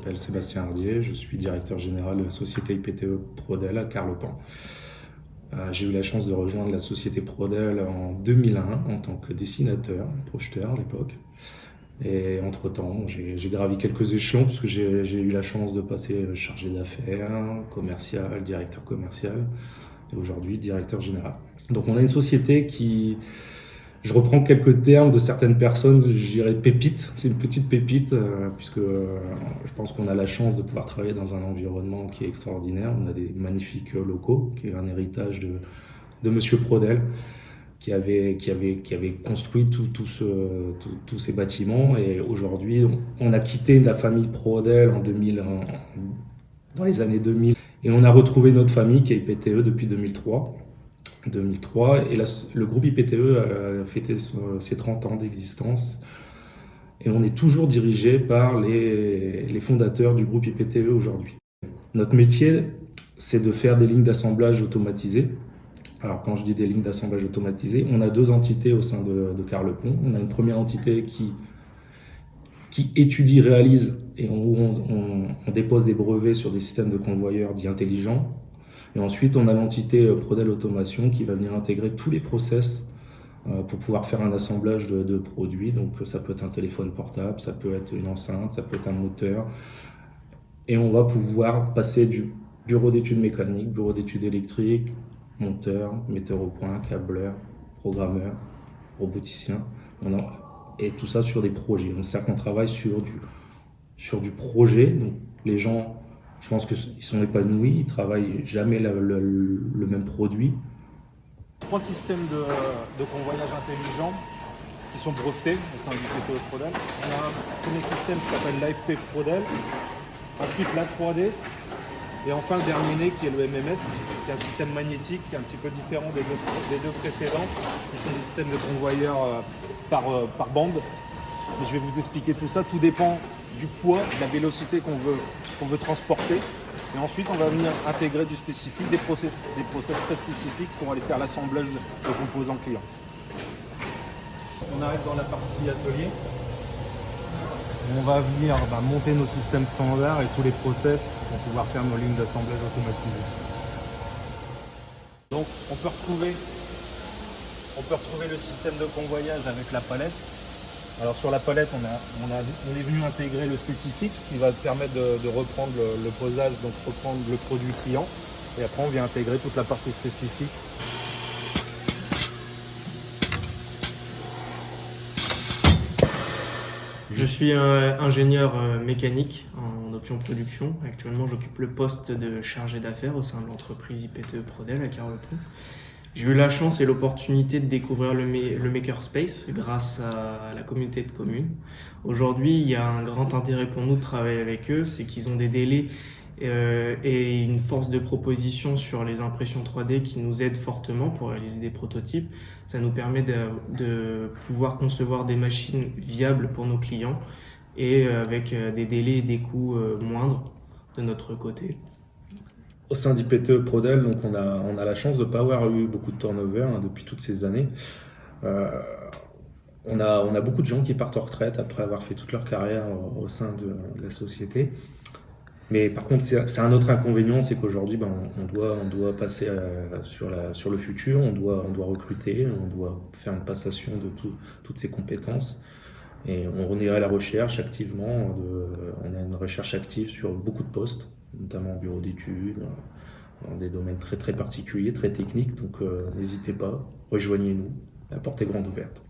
m'appelle Sébastien Hardier, je suis directeur général de la société IPTE Prodel à Carlepont. J'ai eu la chance de rejoindre la société Prodel en 2001 en tant que dessinateur, projeteur à l'époque. Et entre-temps, j'ai gravi quelques échelons puisque j'ai eu la chance de passer chargé d'affaires, commercial, directeur commercial et aujourd'hui directeur général. Donc on a une société qui, je reprends quelques termes de certaines personnes, je dirais pépite, c'est une petite pépite puisque je pense qu'on a la chance de pouvoir travailler dans un environnement qui est extraordinaire. On a des magnifiques locaux, qui est un héritage de Monsieur Prodel, qui avait construit tous ces bâtiments. Et aujourd'hui, on a quitté la famille Prodel dans les années 2000 et on a retrouvé notre famille qui est IPTE depuis 2003. Et le groupe IPTE a fêté ses 30 ans d'existence et on est toujours dirigé par les fondateurs du groupe IPTE aujourd'hui. Notre métier, c'est de faire des lignes d'assemblage automatisées. Alors quand je dis des lignes d'assemblage automatisées, on a deux entités au sein de Carlepont. On a une première entité qui étudie, réalise et on dépose des brevets sur des systèmes de convoyeurs dits intelligents. Et ensuite, on a l'entité Prodel Automation qui va venir intégrer tous les process pour pouvoir faire un assemblage de produits. Donc ça peut être un téléphone portable, ça peut être une enceinte, ça peut être un moteur. Et on va pouvoir passer du bureau d'études mécaniques, bureau d'études électriques, monteur, metteur au point, câbleur, programmeur, roboticien. Et tout ça sur des projets. Donc c'est-à-dire qu'on travaille sur du projet. Donc les gens, je pense qu'ils sont épanouis, ils ne travaillent jamais le même produit. 3 systèmes de convoyage intelligent qui sont brevetés au sein du IPTE Prodel. On a un premier système qui s'appelle l'AFP Prodel, ensuite la 3D, et enfin le dernier né qui est le MMS, qui est un système magnétique qui est un petit peu différent des deux précédents, qui sont des systèmes de convoyeurs par bande. Et je vais vous expliquer tout ça, tout dépend du poids, de la vélocité qu'on veut transporter. Et ensuite, on va venir intégrer du spécifique, des process très spécifiques pour aller faire l'assemblage de composants clients. On arrive dans la partie atelier. On va venir monter nos systèmes standards et tous les process pour pouvoir faire nos lignes d'assemblage automatisées. Donc, on peut retrouver le système de convoyage avec la palette. Alors sur la palette, on est venu intégrer le spécifique, ce qui va permettre de reprendre le posage, donc reprendre le produit client. Et après, on vient intégrer toute la partie spécifique. Je suis ingénieur mécanique en option production. Actuellement, j'occupe le poste de chargé d'affaires au sein de l'entreprise IPTE Prodel à Carlepont. J'ai eu la chance et l'opportunité de découvrir le Makerspace grâce à la communauté de communes. Aujourd'hui, il y a un grand intérêt pour nous de travailler avec eux, c'est qu'ils ont des délais et une force de proposition sur les impressions 3D qui nous aident fortement pour réaliser des prototypes. Ça nous permet de pouvoir concevoir des machines viables pour nos clients et avec des délais et des coûts moindres de notre côté. Au sein d'IPTE Prodel, donc on a la chance de ne pas avoir eu beaucoup de turnover depuis toutes ces années. On a beaucoup de gens qui partent en retraite après avoir fait toute leur carrière au sein de la société. Mais par contre, c'est un autre inconvénient, c'est qu'aujourd'hui, on doit passer sur le futur, on doit recruter, on doit faire une passation de toutes ces compétences. Et on est à la recherche activement, on a une recherche active sur beaucoup de postes, notamment en bureau d'études, dans des domaines très très particuliers, très techniques. Donc n'hésitez pas, rejoignez-nous, la porte est grande ouverte.